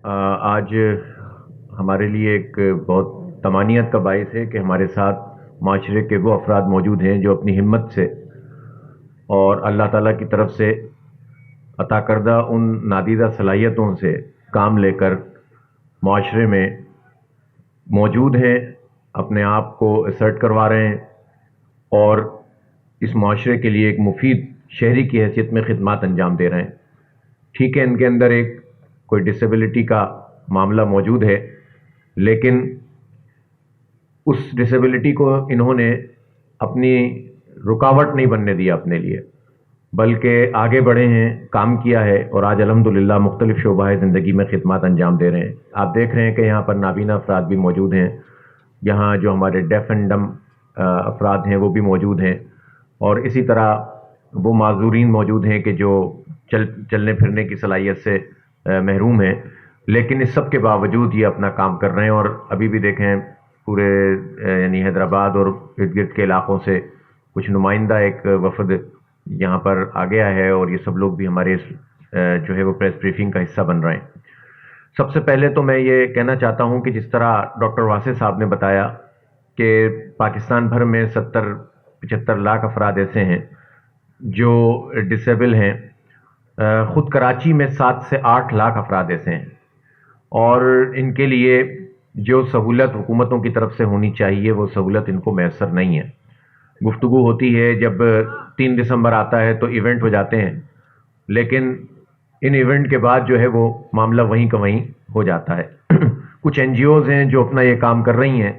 آج ہمارے لیے ایک بہت طمانینت کا باعث ہے کہ ہمارے ساتھ معاشرے کے وہ افراد موجود ہیں جو اپنی ہمت سے اور اللہ تعالیٰ کی طرف سے عطا کردہ ان نادیدہ صلاحیتوں سے کام لے کر معاشرے میں موجود ہیں، اپنے آپ کو اسرٹ کروا رہے ہیں اور اس معاشرے کے لیے ایک مفید شہری کی حیثیت میں خدمات انجام دے رہے ہیں۔ ٹھیک ہے، ان کے اندر ایک کوئی ڈسیبلٹی کا معاملہ موجود ہے، لیکن اس ڈسیبلٹی کو انہوں نے اپنی رکاوٹ نہیں بننے دیا اپنے لیے، بلکہ آگے بڑھے ہیں، کام کیا ہے اور آج الحمدللہ مختلف شعبہ زندگی میں خدمات انجام دے رہے ہیں۔ آپ دیکھ رہے ہیں کہ یہاں پر نابینا افراد بھی موجود ہیں، یہاں جو ہمارے ڈیف اینڈ ڈم افراد ہیں وہ بھی موجود ہیں، اور اسی طرح وہ معذورین موجود ہیں کہ جو چلنے پھرنے کی صلاحیت سے محروم ہیں، لیکن اس سب کے باوجود یہ اپنا کام کر رہے ہیں۔ اور ابھی بھی دیکھیں پورے یعنی حیدرآباد اور ارد گرد کے علاقوں سے کچھ نمائندہ ایک وفد یہاں پر آ گیا ہے، اور یہ سب لوگ بھی ہمارے جو ہے وہ پریس بریفنگ کا حصہ بن رہے ہیں۔ سب سے پہلے تو میں یہ کہنا چاہتا ہوں کہ جس طرح ڈاکٹر واسع صاحب نے بتایا کہ پاکستان بھر میں 70-75 لاکھ افراد ایسے ہیں جو ڈسیبل ہیں، خود کراچی میں 7 سے 8 لاکھ افراد ایسے ہیں، اور ان کے لیے جو سہولت حکومتوں کی طرف سے ہونی چاہیے وہ سہولت ان کو میسر نہیں ہے۔ گفتگو ہوتی ہے، جب 3 دسمبر آتا ہے تو ایونٹ ہو جاتے ہیں، لیکن ان ایونٹ کے بعد جو ہے وہ معاملہ وہیں کا وہیں ہو جاتا ہے۔ کچھ این جی اوز ہیں جو اپنا یہ کام کر رہی ہیں،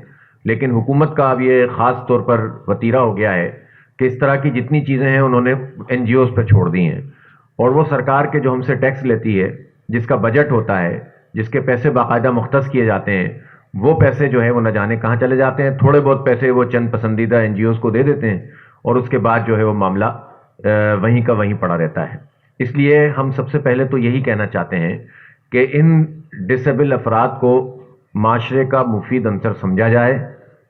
لیکن حکومت کا اب یہ خاص طور پر وتیرہ ہو گیا ہے کہ اس طرح کی جتنی چیزیں ہیں انہوں نے این جی اوز پہ چھوڑ دی ہیں، اور وہ سرکار کے جو ہم سے ٹیکس لیتی ہے، جس کا بجٹ ہوتا ہے، جس کے پیسے باقاعدہ مختص کیے جاتے ہیں، وہ پیسے جو ہے وہ نہ جانے کہاں چلے جاتے ہیں۔ تھوڑے بہت پیسے وہ چند پسندیدہ این جی اوز کو دے دیتے ہیں، اور اس کے بعد جو ہے وہ معاملہ وہیں کا وہیں پڑا رہتا ہے۔ اس لیے ہم سب سے پہلے تو یہی کہنا چاہتے ہیں کہ ان ڈسیبل افراد کو معاشرے کا مفید عنصر سمجھا جائے،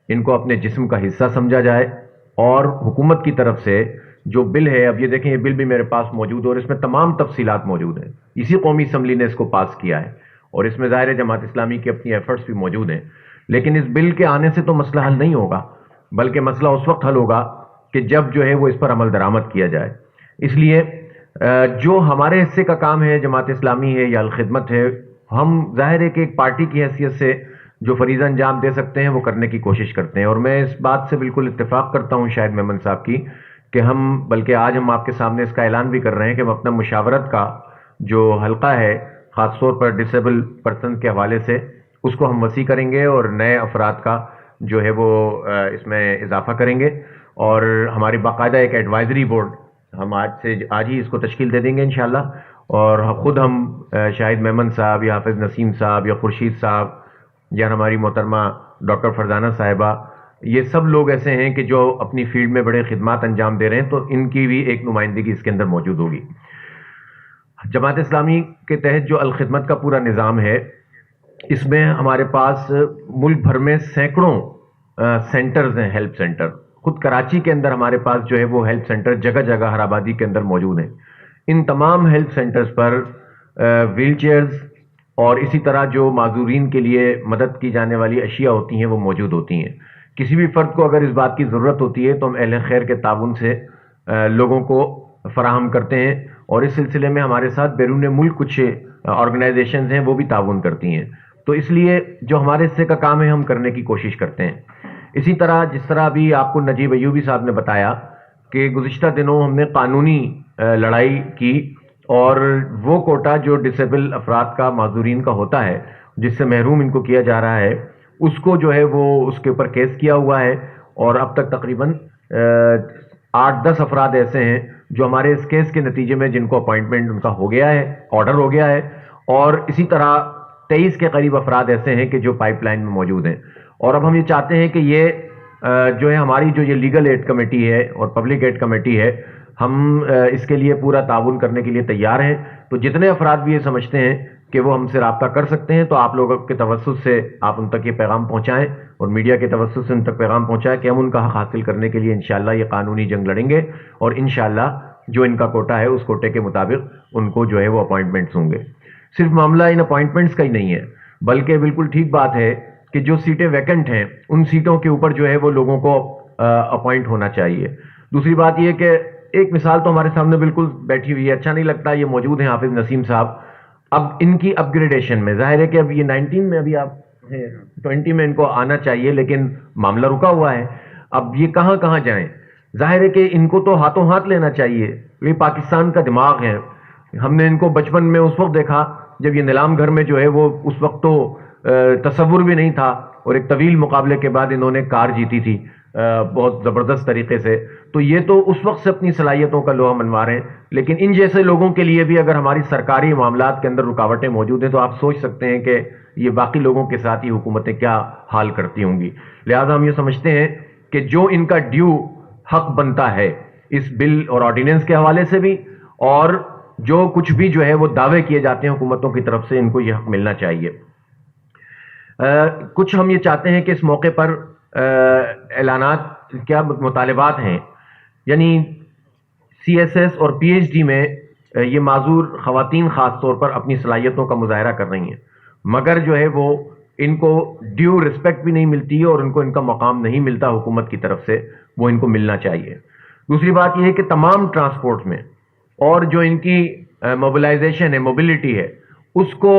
ان کو اپنے جسم کا حصہ سمجھا جائے، اور حکومت کی طرف سے جو بل ہے، اب یہ دیکھیں یہ بل بھی میرے پاس موجود ہے اور اس میں تمام تفصیلات موجود ہیں، اسی قومی اسمبلی نے اس کو پاس کیا ہے، اور اس میں ظاہر ہے جماعت اسلامی کی اپنی ایفرٹس بھی موجود ہیں، لیکن اس بل کے آنے سے تو مسئلہ حل نہیں ہوگا، بلکہ مسئلہ اس وقت حل ہوگا کہ جب جو ہے وہ اس پر عمل درآمد کیا جائے۔ اس لیے جو ہمارے حصے کا کام ہے، جماعت اسلامی ہے یا الخدمت ہے، ہم ظاہر ہے کہ ایک پارٹی کی حیثیت سے جو فریضہ انجام دے سکتے ہیں وہ کرنے کی کوشش کرتے ہیں، اور میں اس بات سے بالکل اتفاق کرتا ہوں شاہد میمن صاحب کی کہ بلکہ آج ہم آپ کے سامنے اس کا اعلان بھی کر رہے ہیں کہ ہم اپنا مشاورت کا جو حلقہ ہے خاص طور پر ڈسیبل پرسن کے حوالے سے اس کو ہم وسیع کریں گے، اور نئے افراد کا جو ہے وہ اس میں اضافہ کریں گے، اور ہماری باقاعدہ ایک ایڈوائزری بورڈ ہم آج ہی اس کو تشکیل دے دیں گے انشاءاللہ، اور خود ہم شاہد میمن صاحب یا حافظ نسیم صاحب یا خورشید صاحب یا ہماری محترمہ ڈاکٹر فرزانہ صاحبہ، یہ سب لوگ ایسے ہیں کہ جو اپنی فیلڈ میں بڑے خدمات انجام دے رہے ہیں، تو ان کی بھی ایک نمائندگی اس کے اندر موجود ہوگی۔ جماعت اسلامی کے تحت جو الخدمت کا پورا نظام ہے، اس میں ہمارے پاس ملک بھر میں سینکڑوں سینٹرز ہیں، ہیلپ سینٹر۔ خود کراچی کے اندر ہمارے پاس جو ہے وہ ہیلپ سینٹر جگہ جگہ ہر آبادی کے اندر موجود ہیں۔ ان تمام ہیلپ سینٹرز پر ویل چیئرز اور اسی طرح جو معذورین کے لیے مدد کی جانے والی اشیاء ہوتی ہیں وہ موجود ہوتی ہیں۔ کسی بھی فرد کو اگر اس بات کی ضرورت ہوتی ہے تو ہم اہل خیر کے تعاون سے لوگوں کو فراہم کرتے ہیں، اور اس سلسلے میں ہمارے ساتھ بیرون ملک کچھ آرگنائزیشنز ہیں وہ بھی تعاون کرتی ہیں، تو اس لیے جو ہمارے حصے کا کام ہے ہم کرنے کی کوشش کرتے ہیں۔ اسی طرح جس طرح ابھی آپ کو نجیب ایوبی صاحب نے بتایا کہ گزشتہ دنوں ہم نے قانونی لڑائی کی، اور وہ کوٹا جو ڈسیبل افراد کا معذورین کا ہوتا ہے جس سے محروم ان کو کیا جا رہا ہے، اس کو جو ہے وہ اس کے اوپر کیس کیا ہوا ہے، اور اب تک تقریباً 8-10 افراد ایسے ہیں جو ہمارے اس کیس کے نتیجے میں جن کو اپوائنٹمنٹ ان کا ہو گیا ہے، آرڈر ہو گیا ہے، اور اسی طرح 23 کے قریب افراد ایسے ہیں کہ جو پائپ لائن میں موجود ہیں۔ اور اب ہم یہ چاہتے ہیں کہ یہ جو ہے ہماری جو یہ لیگل ایڈ کمیٹی ہے اور پبلک ایڈ کمیٹی ہے، ہم اس کے لیے پورا تعاون کرنے کے لیے تیار ہیں، تو جتنے افراد بھی یہ سمجھتے ہیں کہ وہ ہم سے رابطہ کر سکتے ہیں تو آپ لوگوں کے توسط سے آپ ان تک یہ پیغام پہنچائیں، اور میڈیا کے توسط سے ان تک پیغام پہنچائیں کہ ہم ان کا حق حاصل کرنے کے لیے انشاءاللہ یہ قانونی جنگ لڑیں گے، اور انشاءاللہ جو ان کا کوٹا ہے اس کوٹے کے مطابق ان کو جو ہے وہ اپوائنٹمنٹس ہوں گے۔ صرف معاملہ ان اپوائنٹمنٹس کا ہی نہیں ہے، بلکہ بالکل ٹھیک بات ہے کہ جو سیٹیں ویکنٹ ہیں ان سیٹوں کے اوپر جو ہے وہ لوگوں کو اپوائنٹ ہونا چاہیے. دوسری بات یہ کہ ایک مثال تو ہمارے سامنے بالکل بیٹھی ہوئی ہے، اچھا نہیں لگتا، یہ موجود ہیں حافظ نسیم صاحب. اب ان کی اپ گریڈیشن میں ظاہر ہے کہ اب یہ 19 میں، ابھی آپ 20 میں ان کو آنا چاہیے، لیکن معاملہ رکا ہوا ہے. اب یہ کہاں کہاں جائیں؟ ظاہر ہے کہ ان کو تو ہاتھوں ہاتھ لینا چاہیے. یہ پاکستان کا دماغ ہے. ہم نے ان کو بچپن میں اس وقت دیکھا جب یہ نیلام گھر میں جو ہے وہ اس وقت تو تصور بھی نہیں تھا، اور ایک طویل مقابلے کے بعد انہوں نے کار جیتی تھی بہت زبردست طریقے سے. تو یہ تو اس وقت سے اپنی صلاحیتوں کا لوہا منوا رہے ہیں، لیکن ان جیسے لوگوں کے لیے بھی اگر ہماری سرکاری معاملات کے اندر رکاوٹیں موجود ہیں تو آپ سوچ سکتے ہیں کہ یہ باقی لوگوں کے ساتھ یہ حکومتیں کیا حال کرتی ہوں گی. لہٰذا ہم یہ سمجھتے ہیں کہ جو ان کا ڈیو حق بنتا ہے اس بل اور آرڈیننس کے حوالے سے بھی، اور جو کچھ بھی جو ہے وہ دعوے کیے جاتے ہیں حکومتوں کی طرف سے، ان کو یہ حق ملنا چاہیے. کچھ ہم یہ چاہتے ہیں کہ اس موقع پر اعلانات کیا مطالبات ہیں، یعنی سی ایس ایس اور پی ایچ ڈی میں یہ معذور خواتین خاص طور پر اپنی صلاحیتوں کا مظاہرہ کر رہی ہیں، مگر جو ہے وہ ان کو ڈیو رسپیکٹ بھی نہیں ملتی ہے اور ان کو ان کا مقام نہیں ملتا حکومت کی طرف سے، وہ ان کو ملنا چاہیے. دوسری بات یہ ہے کہ تمام ٹرانسپورٹ میں اور جو ان کی موبلائزیشن ہے، موبلٹی ہے، اس کو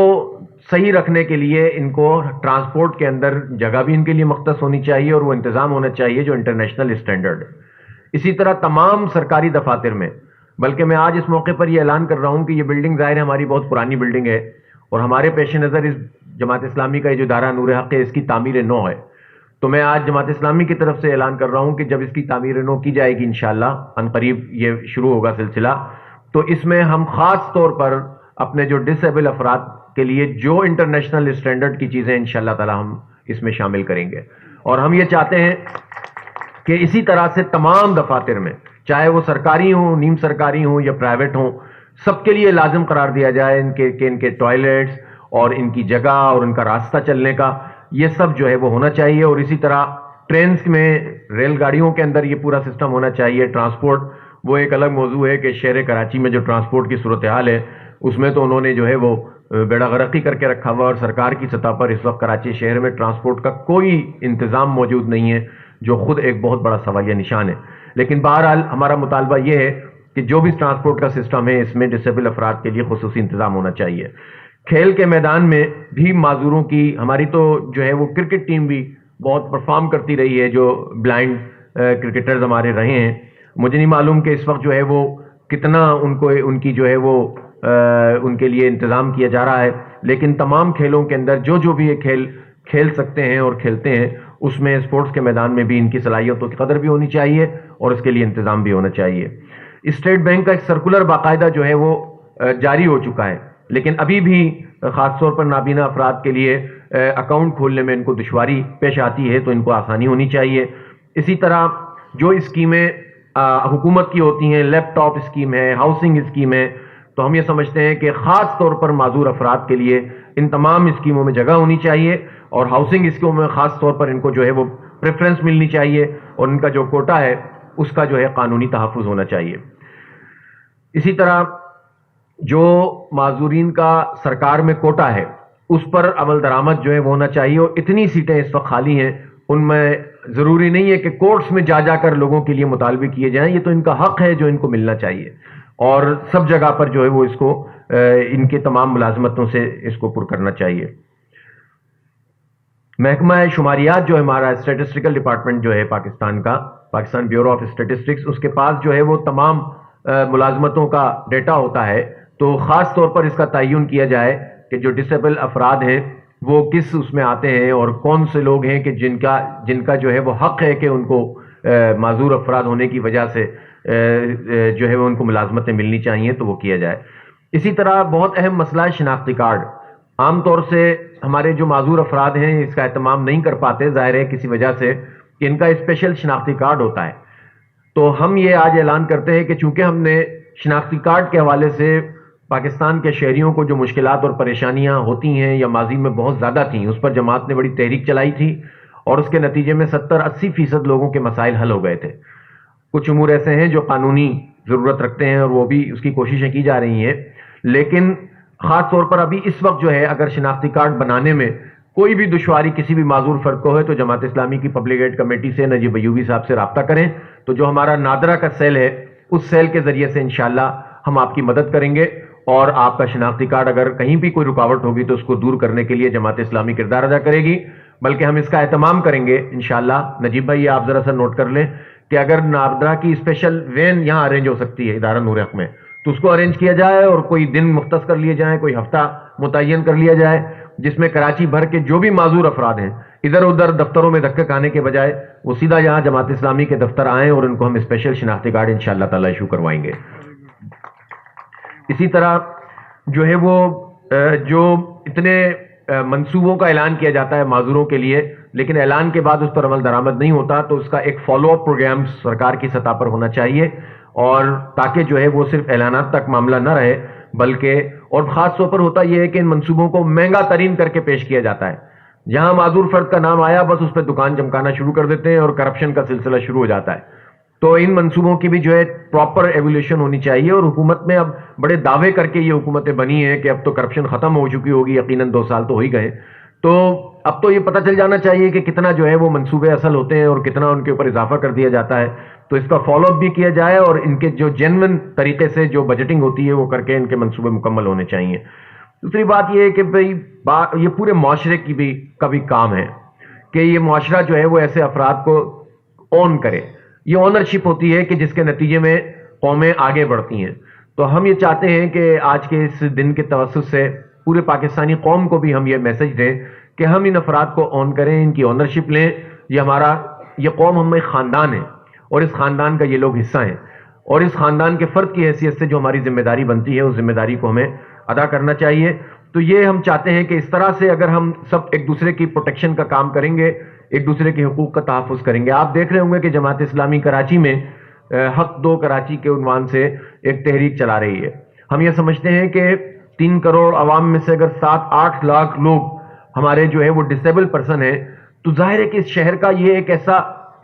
صحیح رکھنے کے لیے ان کو ٹرانسپورٹ کے اندر جگہ بھی ان کے لیے مختص ہونی چاہیے اور وہ انتظام ہونا چاہیے جو انٹرنیشنل اسٹینڈرڈ ہے. اسی طرح تمام سرکاری دفاتر میں، بلکہ میں آج اس موقع پر یہ اعلان کر رہا ہوں کہ یہ بلڈنگ ظاہر ہماری بہت پرانی بلڈنگ ہے، اور ہمارے پیش نظر اس جماعت اسلامی کا یہ جو ادارہ نور حق ہے اس کی تعمیر نو ہے. تو میں آج جماعت اسلامی کی طرف سے اعلان کر رہا ہوں کہ جب اس کی تعمیر نو کی جائے گی انشاءاللہ عنقریب یہ شروع ہوگا سلسلہ، تو اس میں ہم خاص طور پر اپنے جو ڈس ایبل افراد کے لیے جو انٹرنیشنل اسٹینڈرڈ کی چیزیں انشاءاللہ تعالی ہم اس میں شامل کریں گے. اور ہم یہ چاہتے ہیں کہ اسی طرح سے تمام دفاتر میں، چاہے وہ سرکاری ہوں، نیم سرکاری ہوں یا پرائیویٹ ہوں، سب کے لیے لازم قرار دیا جائے ان کے ٹوائلٹس اور ان کی جگہ اور ان کا راستہ چلنے کا، یہ سب جو ہے وہ ہونا چاہیے. اور اسی طرح ٹرینز میں، ریل گاڑیوں کے اندر یہ پورا سسٹم ہونا چاہیے. ٹرانسپورٹ وہ ایک الگ موضوع ہے کہ شہر کراچی میں جو ٹرانسپورٹ کی صورتحال ہے اس میں تو انہوں نے جو ہے وہ بیڑا غرقی کر کے رکھا ہوا، اور سرکار کی سطح پر اس وقت کراچی شہر میں ٹرانسپورٹ کا کوئی انتظام موجود نہیں ہے، جو خود ایک بہت بڑا سوالیہ نشان ہے. لیکن بہرحال ہمارا مطالبہ یہ ہے کہ جو بھی ٹرانسپورٹ کا سسٹم ہے اس میں ڈسیبل افراد کے لیے خصوصی انتظام ہونا چاہیے. کھیل کے میدان میں بھی معذوروں کی، ہماری تو جو ہے وہ کرکٹ ٹیم بھی بہت پرفارم کرتی رہی ہے، جو بلائنڈ کرکٹرز ہمارے رہے ہیں. مجھے نہیں معلوم کہ اس وقت جو ہے وہ کتنا ان کی جو ہے وہ ان کے لیے انتظام کیا جا رہا ہے، لیکن تمام کھیلوں کے اندر جو بھی یہ کھیل سکتے ہیں اور کھیلتے ہیں، اس میں اسپورٹس کے میدان میں بھی ان کی صلاحیتوں کی قدر بھی ہونی چاہیے اور اس کے لیے انتظام بھی ہونا چاہیے. اسٹیٹ بینک کا ایک سرکولر باقاعدہ جو ہے وہ جاری ہو چکا ہے، لیکن ابھی بھی خاص طور پر نابینا افراد کے لیے اکاؤنٹ کھولنے میں ان کو دشواری پیش آتی ہے، تو ان کو آسانی ہونی چاہیے. اسی طرح جو اسکیمیں حکومت کی ہوتی ہیں، لیپ ٹاپ اسکیم ہے، ہاؤسنگ اسکیم ہے، تو ہم یہ سمجھتے ہیں کہ خاص طور پر معذور افراد کے لیے ان تمام اسکیموں میں جگہ ہونی چاہیے، اور ہاؤسنگ اسکیموں میں خاص طور پر ان کو جو ہے وہ پریفرنس ملنی چاہیے، اور ان کا جو کوٹا ہے اس کا جو ہے قانونی تحفظ ہونا چاہیے. اسی طرح جو معذورین کا سرکار میں کوٹا ہے اس پر عمل درآمد جو ہے وہ ہونا چاہیے. اور اتنی سیٹیں اس وقت خالی ہیں، ان میں ضروری نہیں ہے کہ کورٹس میں جا کر لوگوں کے لیے مطالبے کیے جائیں، یہ تو ان کا حق ہے جو ان کو ملنا چاہیے، اور سب جگہ پر جو ہے وہ اس کو ان کے تمام ملازمتوں سے اس کو پر کرنا چاہیے. محکمہ شماریات جو ہے ہمارا اسٹیٹسٹیکل ڈپارٹمنٹ جو ہے پاکستان کا، پاکستان بیورو آف اسٹیٹسٹکس، اس کے پاس جو ہے وہ تمام ملازمتوں کا ڈیٹا ہوتا ہے. تو خاص طور پر اس کا تعین کیا جائے کہ جو ڈسیبل افراد ہیں وہ کس اس میں آتے ہیں، اور کون سے لوگ ہیں کہ جن کا جو ہے وہ حق ہے کہ ان کو معذور افراد ہونے کی وجہ سے جو ہے وہ ان کو ملازمتیں ملنی چاہیے، تو وہ کیا جائے. اسی طرح بہت اہم مسئلہ ہے شناختی کارڈ. عام طور سے ہمارے جو معذور افراد ہیں اس کا اہتمام نہیں کر پاتے، ظاہر ہے کسی وجہ سے، کہ ان کا اسپیشل شناختی کارڈ ہوتا ہے. تو ہم یہ آج اعلان کرتے ہیں کہ چونکہ ہم نے شناختی کارڈ کے حوالے سے پاکستان کے شہریوں کو جو مشکلات اور پریشانیاں ہوتی ہیں یا ماضی میں بہت زیادہ تھیں، اس پر جماعت نے بڑی تحریک چلائی تھی، اور اس کے نتیجے میں 70-80% لوگوں کے مسائل حل ہو گئے تھے. کچھ امور ایسے ہیں جو قانونی ضرورت رکھتے ہیں اور وہ بھی اس کی کوششیں کی جا رہی ہیں، لیکن خاص طور پر ابھی اس وقت جو ہے اگر شناختی کارڈ بنانے میں کوئی بھی دشواری کسی بھی معذور فرد کو ہے تو جماعت اسلامی کی پبلک ایڈ کمیٹی سے نجیب ایوبی صاحب سے رابطہ کریں. تو جو ہمارا نادرہ کا سیل ہے اس سیل کے ذریعے سے انشاءاللہ ہم آپ کی مدد کریں گے, اور آپ کا شناختی کارڈ اگر کہیں بھی کوئی رکاوٹ ہوگی تو اس کو دور کرنے کے لیے جماعت اسلامی کردار ادا کرے گی. بلکہ ہم اس کا اہتمام کریں گے انشاءاللہ. نجیب بھائی یہ آپ ذرا سا نوٹ کر لیں کہ اگر نادرہ کی اسپیشل وین یہاں ارینج ہو سکتی ہے ادارہ نور حق میں تو اس کو ارینج کیا جائے, اور کوئی دن مختص کر لیے جائیں, کوئی ہفتہ متعین کر لیا جائے جس میں کراچی بھر کے جو بھی معذور افراد ہیں ادھر ادھر دفتروں میں دھکے کھانے کے بجائے وہ سیدھا یہاں جماعت اسلامی کے دفتر آئیں اور ان کو ہم اسپیشل شناختی کارڈ انشاءاللہ تعالی ایشو کروائیں گے. اسی طرح جو ہے وہ جو اتنے منصوبوں کا اعلان کیا جاتا ہے معذوروں کے لیے لیکن اعلان کے بعد اس پر عمل درآمد نہیں ہوتا, تو اس کا ایک فالو اپ پروگرام سرکار کی سطح پر ہونا چاہیے, اور تاکہ جو ہے وہ صرف اعلانات تک معاملہ نہ رہے بلکہ, اور خاص طور پر ہوتا یہ ہے کہ ان منصوبوں کو مہنگا ترین کر کے پیش کیا جاتا ہے. جہاں معذور فرد کا نام آیا بس اس پہ دکان چمکانا شروع کر دیتے ہیں اور کرپشن کا سلسلہ شروع ہو جاتا ہے. تو ان منصوبوں کی بھی جو ہے پراپر ایولیوشن ہونی چاہیے, اور حکومت میں اب بڑے دعوے کر کے یہ حکومتیں بنی ہیں کہ اب تو کرپشن ختم ہو چکی ہوگی, یقیناً 2 سال تو ہو ہی گئے, تو اب تو یہ پتہ چل جانا چاہیے کہ کتنا جو ہے وہ منصوبے اصل ہوتے ہیں اور کتنا ان کے اوپر اضافہ کر دیا جاتا ہے. تو اس کا فالو اپ بھی کیا جائے اور ان کے جو جینوئن طریقے سے جو بجٹنگ ہوتی ہے وہ کر کے ان کے منصوبے مکمل ہونے چاہیے. دوسری بات یہ ہے کہ بھئی یہ پورے معاشرے کا بھی کام ہے کہ یہ معاشرہ جو ہے وہ ایسے افراد کو اون کرے. یہ اونرشپ ہوتی ہے کہ جس کے نتیجے میں قومیں آگے بڑھتی ہیں. تو ہم یہ چاہتے ہیں کہ آج کے اس دن کے توسط سے پورے پاکستانی قوم کو بھی ہم یہ میسج دیں کہ ہم ان افراد کو اون کریں, ان کی اونرشپ لیں. یہ قوم ہم ایک خاندان ہے اور اس خاندان کا یہ لوگ حصہ ہیں, اور اس خاندان کے فرد کی حیثیت سے جو ہماری ذمہ داری بنتی ہے اس ذمہ داری کو ہمیں ادا کرنا چاہیے. تو یہ ہم چاہتے ہیں کہ اس طرح سے اگر ہم سب ایک دوسرے کی پروٹیکشن کا کام کریں گے, ایک دوسرے کے حقوق کا تحفظ کریں گے. آپ دیکھ رہے ہوں گے کہ جماعت اسلامی کراچی میں حق دو کراچی کے عنوان سے ایک تحریک چلا رہی ہے. ہم یہ سمجھتے ہیں کہ 3 کروڑ عوام میں سے اگر 7-8 لاکھ لوگ ہمارے جو ہے وہ ڈسیبل پرسن ہیں تو ظاہر ہے کہ اس شہر کا یہ ایک ایسا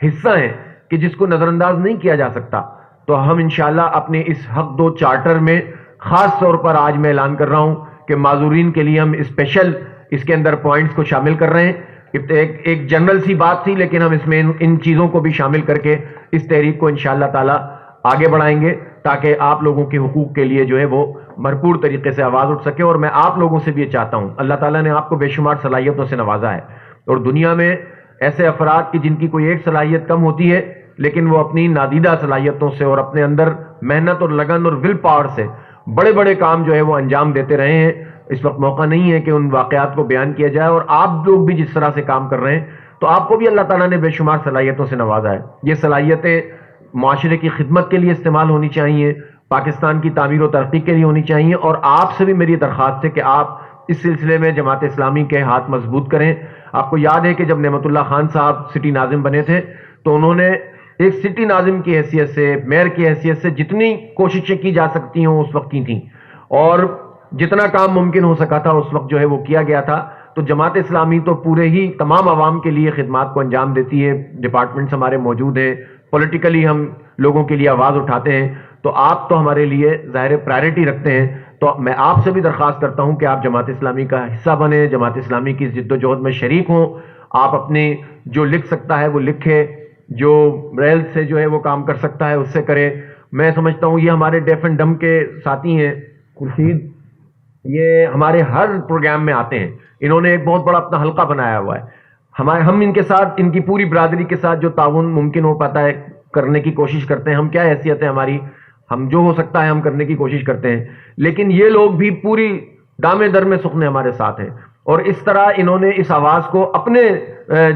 حصہ ہے کہ جس کو نظر انداز نہیں کیا جا سکتا. تو ہم انشاءاللہ اپنے اس حق دو چارٹر میں خاص طور پر آج میں اعلان کر رہا ہوں کہ معذورین کے لیے ہم اسپیشل اس کے اندر پوائنٹس کو شامل کر رہے ہیں. ایک جنرل سی بات تھی لیکن ہم اس میں ان چیزوں کو بھی شامل کر کے اس تحریک کو انشاءاللہ تعالی آگے بڑھائیں گے تاکہ آپ لوگوں کے حقوق کے لیے جو ہے وہ بھرپور طریقے سے آواز اٹھ سکے. اور میں آپ لوگوں سے بھی یہ چاہتا ہوں, اللہ تعالیٰ نے آپ کو بے شمار صلاحیتوں سے نوازا ہے, اور دنیا میں ایسے افراد کی جن کی کوئی ایک صلاحیت کم ہوتی ہے لیکن وہ اپنی نادیدہ صلاحیتوں سے اور اپنے اندر محنت اور لگن اور ول پاور سے بڑے بڑے کام جو ہے وہ انجام دیتے رہے ہیں. اس وقت موقع نہیں ہے کہ ان واقعات کو بیان کیا جائے, اور آپ لوگ بھی جس طرح سے کام کر رہے ہیں تو آپ کو بھی اللہ تعالیٰ نے بے شمار صلاحیتوں سے نوازا ہے. یہ صلاحیتیں معاشرے کی خدمت کے لیے استعمال ہونی چاہیے, پاکستان کی تعمیر و ترقی کے لیے ہونی چاہیے. اور آپ سے بھی میری درخواست ہے کہ آپ اس سلسلے میں جماعت اسلامی کے ہاتھ مضبوط کریں. آپ کو یاد ہے کہ جب نعمت اللہ خان صاحب سٹی ناظم بنے تھے تو انہوں نے ایک سٹی ناظم کی حیثیت سے, میئر کی حیثیت سے جتنی کوششیں کی جا سکتی ہوں اس وقت کی تھیں, اور جتنا کام ممکن ہو سکا تھا اس وقت جو ہے وہ کیا گیا تھا. تو جماعت اسلامی تو پورے ہی تمام عوام کے لیے خدمات کو انجام دیتی ہے. ڈپارٹمنٹس ہمارے موجود ہیں, پولیٹیکلی ہم لوگوں کے لیے آواز اٹھاتے ہیں, تو آپ تو ہمارے لیے ظاہر پرائرٹی رکھتے ہیں. تو میں آپ سے بھی درخواست کرتا ہوں کہ آپ جماعت اسلامی کا حصہ بنیں, جماعت اسلامی کی جد و جہد میں شریک ہوں. آپ اپنے جو لکھ سکتا ہے وہ لکھے, جو ریل سے جو ہے وہ کام کر سکتا ہے اس سے کرے. میں سمجھتا ہوں یہ ہمارے ڈیف اینڈ ڈم کے ساتھی ہیں خورشید, یہ ہمارے ہر پروگرام میں آتے ہیں. انہوں نے ایک بہت بڑا اپنا حلقہ بنایا ہوا ہے. ہم ان کے ساتھ, ان کی پوری برادری کے ساتھ جو تعاون ممکن ہو پاتا ہے کرنے کی کوشش کرتے ہیں. ہم کیا حیثیت ہے ہماری, ہم جو ہو سکتا ہے ہم کرنے کی کوشش کرتے ہیں, لیکن یہ لوگ بھی پوری دامے در میں سخنے ہمارے ساتھ ہیں. اور اس طرح انہوں نے اس آواز کو اپنے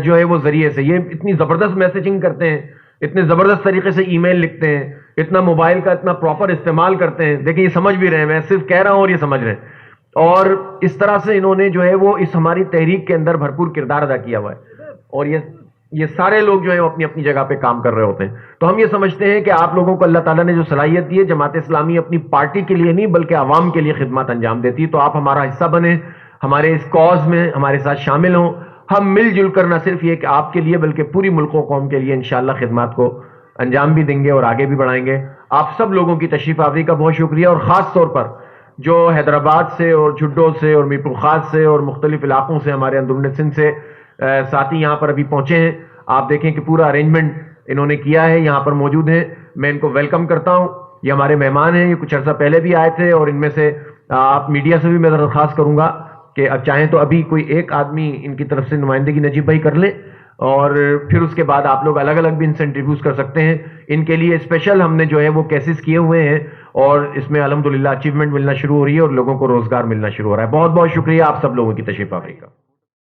جو ہے وہ ذریعے سے, یہ اتنی زبردست میسیجنگ کرتے ہیں, اتنے زبردست طریقے سے ای میل لکھتے ہیں, اتنا موبائل کا اتنا پراپر استعمال کرتے ہیں. دیکھیں یہ سمجھ بھی رہے ہیں, میں صرف کہہ رہا ہوں اور یہ سمجھ رہے ہیں. اور اس طرح سے انہوں نے جو ہے وہ اس ہماری تحریک کے اندر بھرپور کردار ادا کیا ہوا ہے. اور یہ سارے لوگ جو ہے وہ اپنی اپنی جگہ پہ کام کر رہے ہوتے ہیں. تو ہم یہ سمجھتے ہیں کہ آپ لوگوں کو اللہ تعالیٰ نے جو صلاحیت دی ہے, جماعت اسلامی اپنی پارٹی کے لیے نہیں بلکہ عوام کے لیے خدمات انجام دیتی ہے. تو آپ ہمارا حصہ بنیں, ہمارے اس کاز میں ہمارے ساتھ شامل ہوں. ہم مل جل کر نہ صرف یہ کہ آپ کے لیے بلکہ پوری ملک و قوم کے لیے انشاءاللہ خدمات کو انجام بھی دیں گے اور آگے بھی بڑھائیں گے. آپ سب لوگوں کی تشریف آوری کا بہت شکریہ, اور خاص طور پر جو حیدرآباد سے اور جھڈو سے اور میر پرخاص سے اور مختلف علاقوں سے ہمارے اندرون سندھ سے ساتھی یہاں پر ابھی پہنچے ہیں. آپ دیکھیں کہ پورا ارینجمنٹ انہوں نے کیا ہے, یہاں پر موجود ہیں. میں ان کو ویلکم کرتا ہوں. یہ ہمارے مہمان ہیں, یہ کچھ عرصہ پہلے بھی آئے تھے, اور ان میں سے آپ میڈیا سے بھی میں درخواست کروں گا کہ اب چاہیں تو ابھی کوئی ایک آدمی ان کی طرف سے نمائندگی نجیب بھائی کر لیں, اور پھر اس کے بعد آپ لوگ الگ الگ بھی ان سے انٹرویوز کر سکتے ہیں. ان کے لیے اسپیشل ہم نے جو ہے وہ کیسز کیے ہوئے ہیں, اور اس میں الحمدللہ اچیومنٹ ملنا شروع ہو رہی ہے اور لوگوں کو روزگار ملنا شروع ہو رہا ہے. بہت بہت شکریہ آپ سب لوگوں کی تشریف آوری کا.